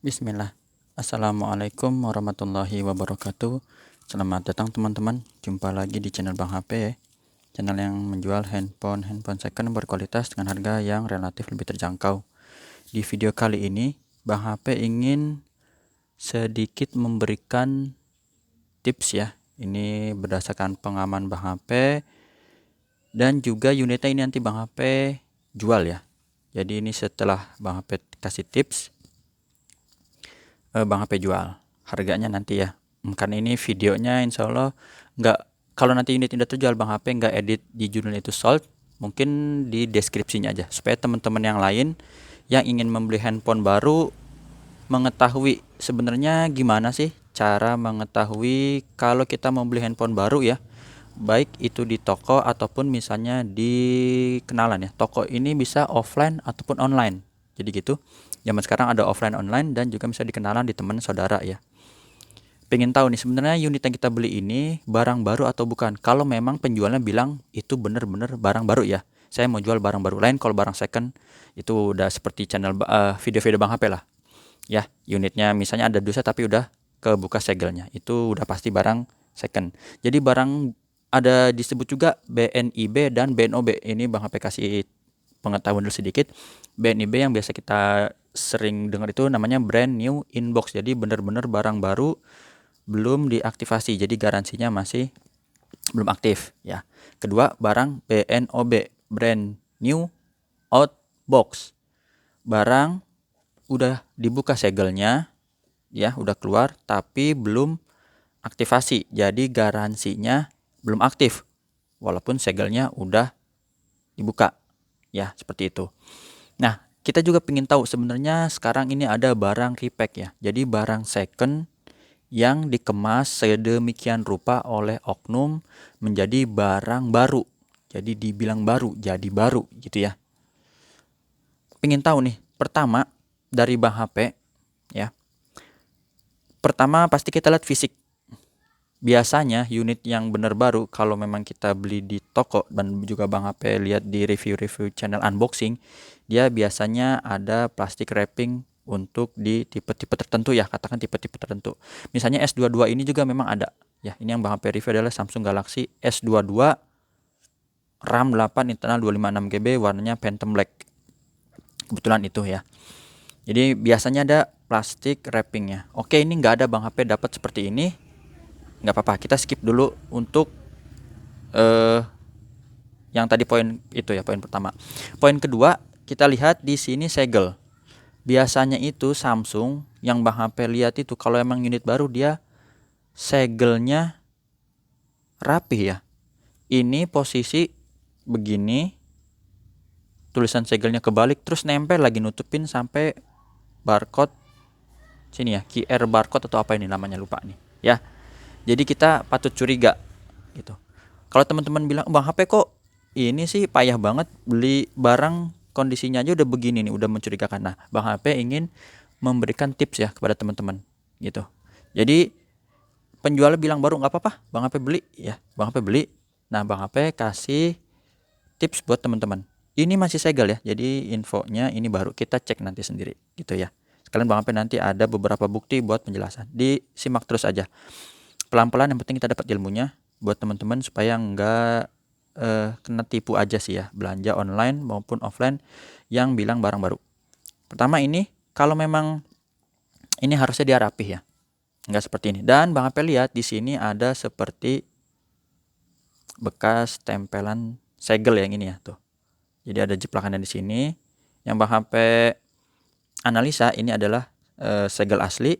Bismillah. Assalamualaikum warahmatullahi wabarakatuh. Selamat datang teman-teman. Jumpa lagi di channel Bang HP ya. Channel yang menjual handphone second berkualitas dengan harga yang relatif lebih terjangkau. Di video kali ini Bang HP ingin sedikit memberikan tips ya. Ini berdasarkan pengalaman Bang HP dan juga unitnya ini nanti Bang HP jual ya. Jadi ini setelah Bang HP kasih tips, Bang HP jual. Harganya nanti ya. Karena ini videonya insya Allah nggak, kalau nanti unit tidak terjual Bang HP nggak edit di judulnya itu sold, mungkin di deskripsinya aja supaya teman-teman yang lain yang ingin membeli handphone baru mengetahui sebenarnya gimana sih cara mengetahui kalau kita membeli handphone baru ya, baik itu di toko ataupun misalnya di kenalan ya. Toko ini bisa offline ataupun online. Jadi gitu. Zaman sekarang ada offline online dan juga bisa dikenalan di teman saudara ya. Pengen tahu nih sebenarnya unit yang kita beli ini barang baru atau bukan. Kalau memang penjualnya bilang itu bener-bener barang baru ya, saya mau jual barang baru. Lain kalau barang second itu udah seperti channel video-video Bang HP lah. Ya, unitnya misalnya ada dosa tapi udah kebuka segelnya. Itu udah pasti barang second. Jadi barang ada disebut juga BNIB dan BNOB. Ini Bang HP kasih pengetahuan dulu sedikit. BNIB yang biasa kita sering dengar itu namanya brand new inbox. Jadi benar-benar barang baru belum diaktifasi. Jadi garansinya masih belum aktif ya. Kedua, barang BNOB, brand new out box. Barang udah dibuka segelnya ya, udah keluar tapi belum aktivasi. Jadi garansinya belum aktif walaupun segelnya udah dibuka. Ya, seperti itu. Nah, kita juga ingin tahu sebenarnya sekarang ini ada barang repack ya. Jadi barang second yang dikemas sedemikian rupa oleh oknum menjadi barang baru. Jadi dibilang baru, jadi baru gitu ya. Pengen tahu nih, pertama dari Bang HP ya. Pertama pasti kita lihat fisik. Biasanya unit yang benar baru kalau memang kita beli di toko dan juga Bang HP lihat di review-review channel unboxing, dia biasanya ada plastik wrapping untuk di tipe-tipe tertentu ya, katakan tipe-tipe tertentu. Misalnya S22 ini juga memang ada. Ya, ini yang Bang HP review adalah Samsung Galaxy S22 RAM 8 internal 256 GB warnanya Phantom Black. Kebetulan itu ya. Jadi biasanya ada plastik wrappingnya. Oke, ini nggak ada Bang HP dapat seperti ini. Nggak apa-apa, kita skip dulu untuk yang tadi poin itu ya, poin pertama. Poin kedua, kita lihat di sini segel. Biasanya itu Samsung yang Bang HP lihat itu kalau emang unit baru dia segelnya rapi ya. Ini posisi begini, tulisan segelnya kebalik terus nempel lagi nutupin sampai barcode sini ya, QR barcode atau apa ini namanya lupa nih ya. Jadi kita patut curiga gitu. Kalau teman-teman bilang Bang HP kok ini sih payah banget beli barang kondisinya aja udah begini nih, udah mencurigakan. Nah, Bang HP ingin memberikan tips ya kepada teman-teman gitu. Jadi penjual bilang baru nggak apa-apa, Bang HP beli ya, Bang HP beli. Nah, Bang HP kasih tips buat teman-teman. Ini masih segel ya, jadi infonya ini baru, kita cek nanti sendiri gitu ya. Sekalian Bang HP nanti ada beberapa bukti buat penjelasan. Disimak terus aja. Pelan-pelan yang penting kita dapat ilmunya buat teman-teman supaya nggak kena tipu aja sih ya, belanja online maupun offline yang bilang barang baru. Pertama ini kalau memang ini harusnya dia rapih ya, nggak seperti ini. Dan Bang HP lihat di sini ada seperti bekas tempelan segel yang ini ya tuh. Jadi ada jeplakannya di sini. Yang Bang HP analisa ini adalah segel asli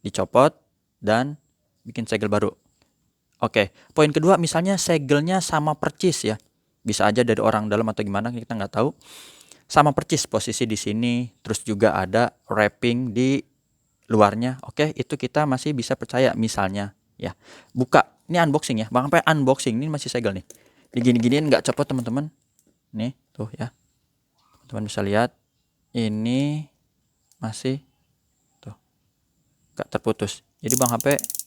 dicopot dan bikin segel baru. Oke, poin kedua misalnya segelnya sama percis ya. Bisa aja dari orang dalam atau gimana kita nggak tahu. Sama percis posisi di sini, terus juga ada wrapping di luarnya. Oke, itu kita masih bisa percaya misalnya ya. Buka, ini unboxing ya. Bang sampai unboxing ini masih segel nih. Digini-giniin nggak copot teman-teman. Nih, tuh ya. Teman-teman bisa lihat ini masih tuh nggak terputus. Jadi Bang HP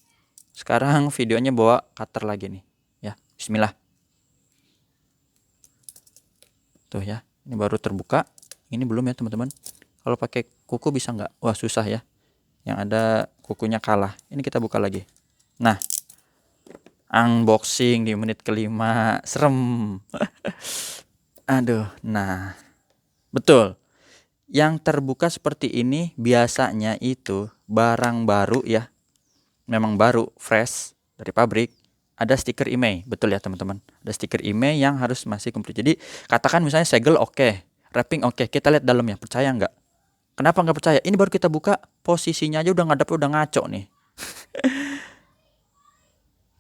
sekarang videonya bawa cutter lagi nih ya. Bismillah. Tuh ya, ini baru terbuka. Ini belum ya teman-teman. Kalau pakai kuku bisa nggak? Wah susah ya. yang ada kukunya kalah. Ini kita buka lagi. Nah, unboxing di menit kelima, serem. Aduh, nah, betul. Yang terbuka seperti ini biasanya itu barang baru ya, memang baru, fresh dari pabrik. Ada stiker IMEI, betul ya teman-teman. Ada stiker IMEI yang harus masih komplit. Jadi katakan misalnya segel oke, wrapping oke, kita lihat dalamnya, percaya nggak? Kenapa nggak percaya? Ini baru kita buka, posisinya aja udah ngadep, udah ngaco nih.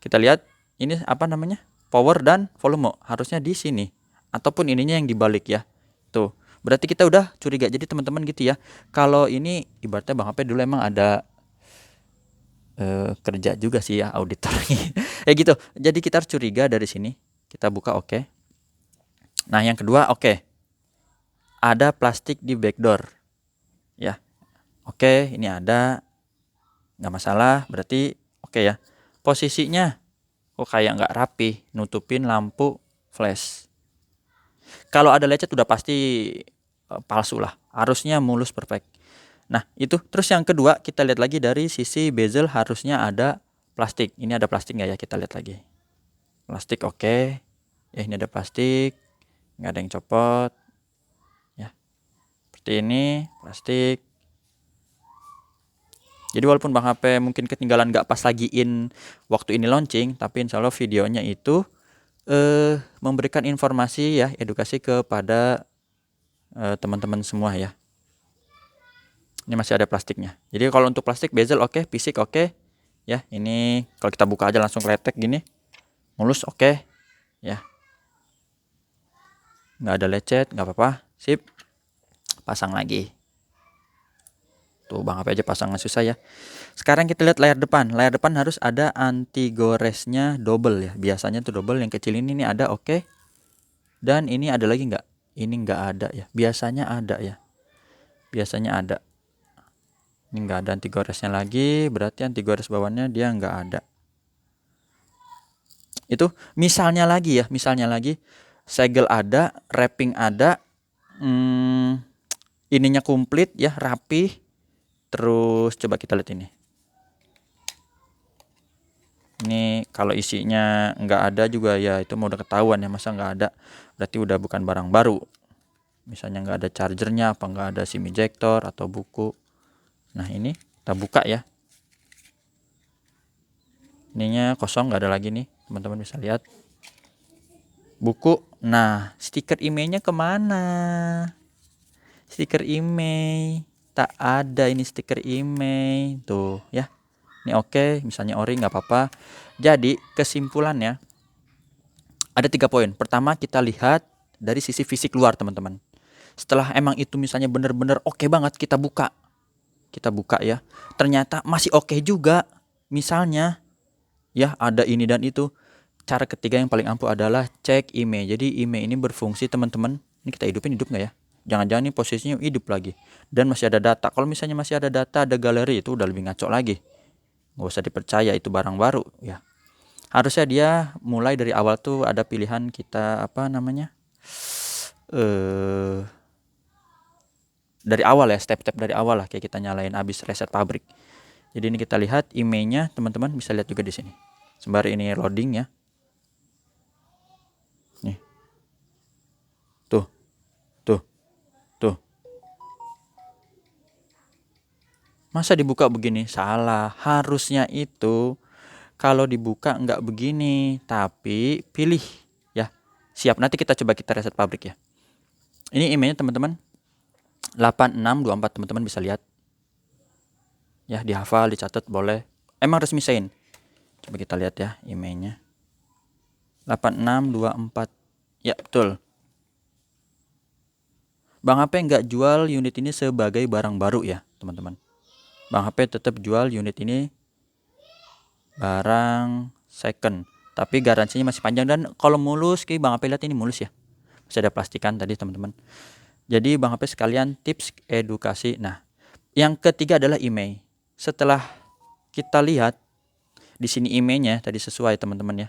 Kita lihat ini apa namanya? Power dan volume harusnya di sini ataupun ininya yang dibalik ya. Tuh. Berarti kita udah curiga. Jadi teman-teman gitu ya. Kalau ini ibaratnya Bang HP dulu emang ada kerja juga sih ya auditor. Ya gitu. Jadi kita harus curiga dari sini. Kita buka oke. Nah, yang kedua oke. Ada plastik di backdoor. Ya. Oke, ini ada. Nggak masalah, berarti oke ya. Posisinya kok kayak nggak rapi, nutupin lampu flash. Kalau ada lecet udah pasti palsu lah, harusnya mulus perfect. Nah itu, terus yang kedua kita lihat lagi dari sisi bezel harusnya ada plastik. Ini ada plastik nggak ya, kita lihat lagi. Plastik oke. Ya ini ada plastik, nggak ada yang copot. Ya, seperti ini plastik. Jadi walaupun Bang HP mungkin ketinggalan nggak pas lagiin waktu ini launching, tapi insya Allah videonya itu memberikan informasi ya, edukasi kepada teman-teman semua ya. Ini masih ada plastiknya. Jadi kalau untuk plastik bezel oke, fisik oke. Ya, ini kalau kita buka aja langsung kletek gini. Mulus oke. Ya. Nggak ada lecet, nggak apa-apa. Sip. Pasang lagi. Tuh Bang HP aja pasangnya susah ya. Sekarang kita lihat layar depan. Layar depan harus ada anti goresnya double ya. Biasanya tuh double, yang kecil ini ada oke. Dan ini ada lagi nggak? Ini nggak ada ya. Biasanya ada ya. Biasanya ada. Ini nggak ada anti goresnya lagi. Berarti anti gores bawahnya dia nggak ada. Itu misalnya lagi ya. Misalnya lagi. Segel ada. Wrapping ada. Ininya komplit ya. Rapi. Terus coba kita lihat ini. Ini kalau isinya nggak ada juga ya itu mau udah ketahuan ya, masa nggak ada berarti udah bukan barang baru. Misalnya nggak ada chargernya, apa nggak ada SIM ejector atau buku. Nah ini kita buka ya. Ininya kosong, nggak ada lagi nih, teman-teman bisa lihat. Buku. Nah stiker IMEI-nya kemana? Stiker IMEI tak ada, ini stiker IMEI tuh ya. Ini oke, misalnya ori nggak apa-apa. Jadi kesimpulannya ada 3 poin. Pertama kita lihat dari sisi fisik luar teman-teman. Setelah emang itu misalnya bener-bener oke banget, kita buka ya. Ternyata masih oke juga. Misalnya ya ada ini dan itu. Cara ketiga yang paling ampuh adalah cek IMEI. Jadi IMEI ini berfungsi teman-teman. Ini kita hidupin, hidup nggak ya? Jangan-jangan ini posisinya hidup lagi. Dan masih ada data. Kalau misalnya masih ada data, ada galeri, itu udah lebih ngaco lagi. Nggak usah dipercaya, itu barang baru ya. Harusnya dia mulai dari awal tuh ada pilihan kita apa namanya, dari awal ya, step-step dari awal lah, kayak kita nyalain habis reset pabrik. Jadi ini kita lihat IMEI-nya teman-teman bisa lihat juga di sini. Sembari ini loading ya. Nih. Tuh. Masa dibuka begini? Salah. Harusnya itu kalau dibuka nggak begini, tapi pilih ya. Siap, nanti kita coba kita reset pabrik ya. Ini IMEI-nya teman-teman 8624, teman-teman bisa lihat. Ya, dihafal, dicatat boleh. Emang resmi Sein. Coba kita lihat ya IMEI-nya. 8624. Ya, betul. Bang HP nggak jual unit ini sebagai barang baru ya, teman-teman. Bang HP tetap jual unit ini barang second, tapi garansinya masih panjang. Dan kalau mulus, kayak Bang HP lihat ini mulus ya, masih ada plastikan tadi teman-teman. Jadi Bang HP sekalian tips edukasi. Nah yang ketiga adalah IMEI. Setelah kita lihat di sini IMEI-nya tadi sesuai teman-teman ya.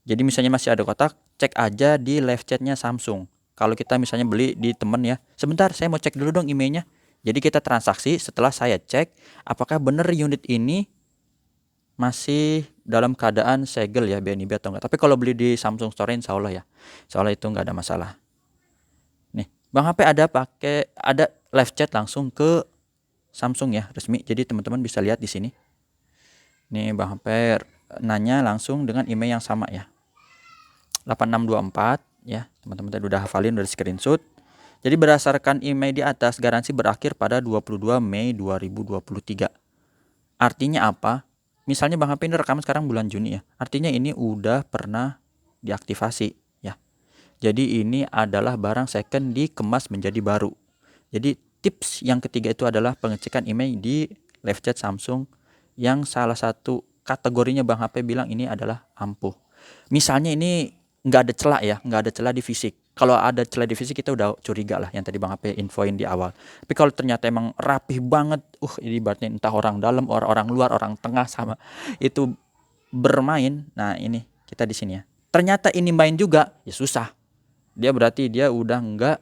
Jadi misalnya masih ada kotak, cek aja di live chatnya Samsung. Kalau kita misalnya beli di temen ya, sebentar saya mau cek dulu dong IMEI-nya. Jadi kita transaksi setelah saya cek apakah benar unit ini masih dalam keadaan segel ya BNIB atau enggak. Tapi kalau beli di Samsung Store insya Allah ya. Insya Allah itu enggak ada masalah. Nih, Bang HP ada live chat langsung ke Samsung ya resmi. Jadi teman-teman bisa lihat di sini. Nih Bang HP nanya langsung dengan email yang sama ya. 8624 ya. Teman-teman tadi udah hafalin, udah screenshot. Jadi berdasarkan email di atas, garansi berakhir pada 22 Mei 2023. Artinya apa? Misalnya Bang HP ini rekaman sekarang bulan Juni ya. Artinya ini udah pernah diaktifasi ya. Jadi ini adalah barang second dikemas menjadi baru. Jadi tips yang ketiga itu adalah pengecekan email di live chat Samsung yang salah satu kategorinya Bang HP bilang ini adalah ampuh. Misalnya ini nggak ada celah ya, nggak ada celah di fisik. Kalau ada celah di fisik kita udah curiga lah yang tadi Bang HP infoin di awal. Tapi kalau ternyata emang rapih banget, ini ibaratnya entah orang dalam, orang luar, orang tengah sama itu bermain. Nah ini kita di sini ya. Ternyata ini main juga, ya susah. Dia berarti dia udah nggak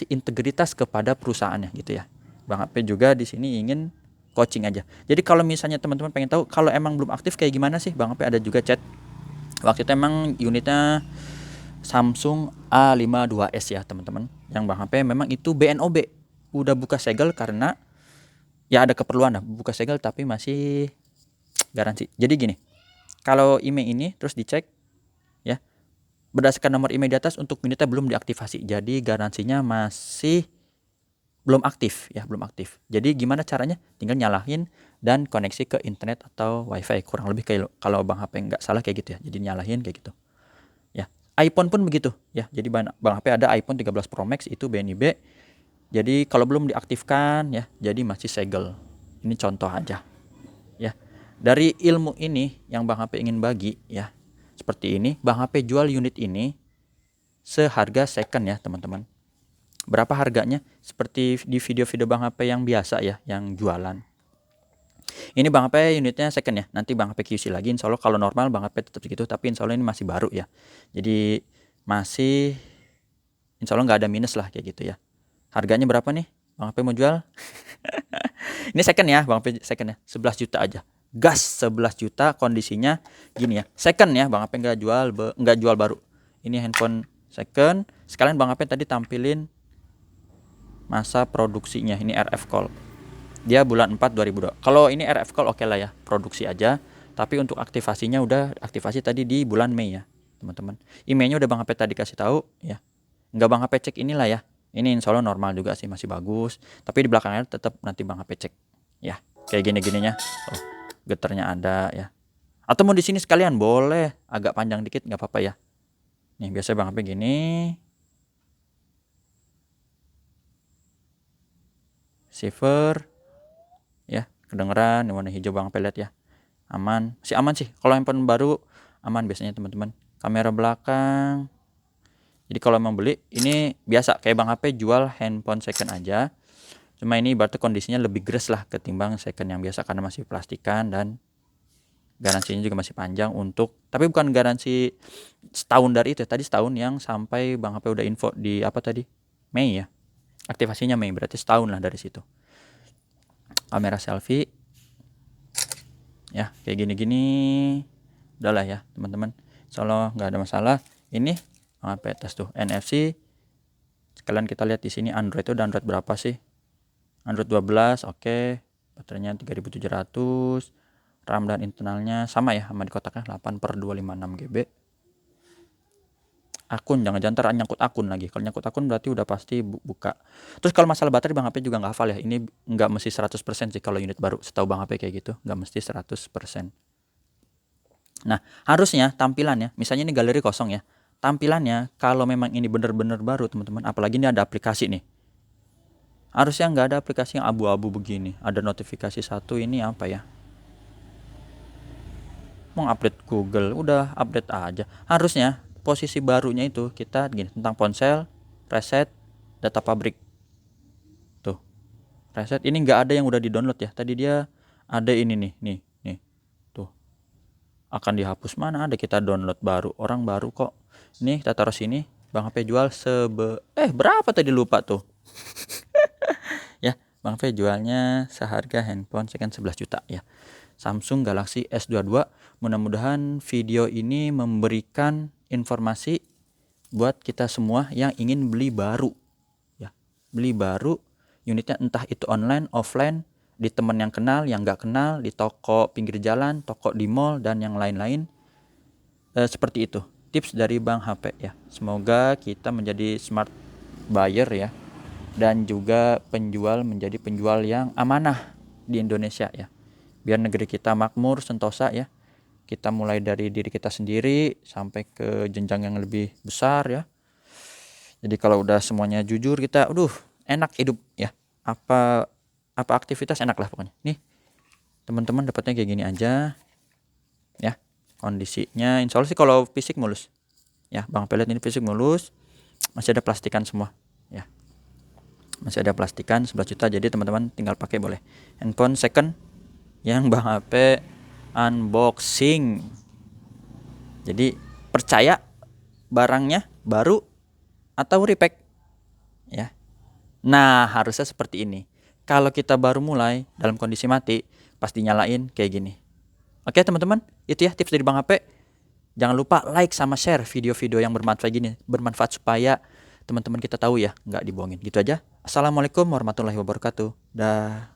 integritas kepada perusahaannya gitu ya. Bang HP juga di sini ingin coaching aja. Jadi kalau misalnya teman-teman pengen tahu kalau emang belum aktif kayak gimana sih, Bang HP ada juga chat. Waktu itu emang unitnya Samsung A52s ya teman-teman. Yang Bang HP memang itu BNOB. Udah buka segel karena ya ada keperluan lah buka segel tapi masih garansi. Jadi gini, kalau email ini terus dicek ya, berdasarkan nomor email di atas untuk unitnya belum diaktifasi. Jadi garansinya masih belum aktif ya, belum aktif. Jadi gimana caranya? Tinggal nyalahin dan koneksi ke internet atau wifi. Kurang lebih kayak kalau Bang HP nggak salah kayak gitu ya. Jadi nyalahin kayak gitu. Ya, iPhone pun begitu ya. Jadi Bang HP ada iPhone 13 Pro Max itu BNIB. Jadi kalau belum diaktifkan ya, jadi masih segel. Ini contoh aja. Ya. Dari ilmu ini yang Bang HP ingin bagi ya. Seperti ini, Bang HP jual unit ini seharga second ya, teman-teman. Berapa harganya? Seperti di video-video Bang HP yang biasa ya, yang jualan. Ini Bang HP unitnya second ya. Nanti Bang HP QC lagi. Insya Allah kalau normal Bang HP tetap segitu. Tapi insya Allah ini masih baru ya. Jadi masih insya Allah nggak ada minus lah kayak gitu ya. Harganya berapa nih Bang HP mau jual? Ini second ya Bang HP second ya. 11 juta aja. Gas 11 juta kondisinya gini ya. Second ya Bang HP nggak jual baru. Ini handphone second. Sekalian Bang HP tadi tampilin masa produksinya. Ini RF call. Dia bulan 4 2002. Kalau ini RF call oke lah ya, produksi aja. Tapi untuk aktivasinya udah aktivasi tadi di bulan Mei ya, teman-teman. Emailnya udah Bang HP tadi kasih tahu ya. Enggak Bang HP cek inilah ya. Ini insya Allah normal juga sih, masih bagus. Tapi di belakangnya tetap nanti Bang HP cek. Ya, kayak gini-gininya. Oh, getarnya ada ya. Atau mau di sini sekalian boleh, agak panjang dikit nggak apa-apa ya. Nih biasanya Bang HP gini. Saver ya, kedengeran warna hijau Bang HP lihat ya. Aman, masih aman sih. Kalau handphone baru aman biasanya teman-teman. Kamera belakang. Jadi kalau mau beli ini biasa kayak Bang HP jual handphone second aja. Cuma ini berarti kondisinya lebih gres lah ketimbang second yang biasa karena masih plastikan dan garansinya juga masih panjang untuk, tapi bukan garansi setahun dari itu. Tadi setahun yang sampai Bang HP udah info di apa tadi? Mei ya. Aktivasinya Mei berarti setahun lah dari situ. Kamera selfie. Ya, kayak gini-gini. Udahlah ya, teman-teman. Insyaallah nggak ada masalah. Ini Bang HP tes tuh NFC. Sekalian kita lihat di sini Android itu Android berapa sih? Android 12, oke. Baterainya 3700. RAM dan internalnya sama ya sama di kotaknya 8/256 GB. Akun jangan ntar nyangkut akun lagi. Kalau nyangkut akun berarti udah pasti buka. Terus kalau masalah baterai Bang HP juga nggak hafal ya. Ini nggak mesti 100% sih kalau unit baru. Setahu Bang HP kayak gitu, nggak mesti 100%. Nah, harusnya tampilannya, misalnya ini galeri kosong ya. Tampilannya kalau memang ini benar-benar baru teman-teman, apalagi ini ada aplikasi nih. Harusnya nggak ada aplikasi yang abu-abu begini. Ada notifikasi satu, ini apa ya? Mau update Google, udah update aja. Harusnya posisi barunya itu kita gini, tentang ponsel, reset, data pabrik. Tuh. Reset ini nggak ada yang udah di-download ya. Tadi dia ada ini nih. Tuh. Akan dihapus, mana ada kita download baru. Orang baru kok. Nih kita taruh sini. Bang HP jual berapa tadi lupa tuh. Bang Fe jualnya seharga handphone second 11 juta ya. Samsung Galaxy S22. Mudah-mudahan video ini memberikan informasi buat kita semua yang ingin beli baru ya. Beli baru unitnya, entah itu online, offline, di teman yang kenal, yang nggak kenal, di toko pinggir jalan, toko di mall, dan yang lain-lain. Seperti itu tips dari Bang HP ya. Semoga kita menjadi smart buyer ya, dan juga penjual menjadi penjual yang amanah di Indonesia ya. Biar negeri kita makmur, sentosa ya. Kita mulai dari diri kita sendiri sampai ke jenjang yang lebih besar ya. Jadi kalau udah semuanya jujur, kita enak hidup ya. Apa aktivitas enak lah pokoknya. Nih teman-teman dapatnya kayak gini aja ya. Kondisinya insya Allah sih kalau fisik mulus ya. Bang Pelet ini fisik mulus, masih ada plastikan semua ya. Masih ada plastikan 11 juta, jadi teman-teman tinggal pakai boleh. Handphone second yang Bang HP unboxing. Jadi percaya barangnya baru atau repack ya. Nah, harusnya seperti ini. Kalau kita baru mulai dalam kondisi mati, pasti nyalain kayak gini. Oke teman-teman, itu ya tips dari Bang HP. Jangan lupa like sama share video-video yang bermanfaat supaya teman-teman kita tahu ya, nggak dibohongin. Gitu aja. Assalamualaikum warahmatullahi wabarakatuh. Dah.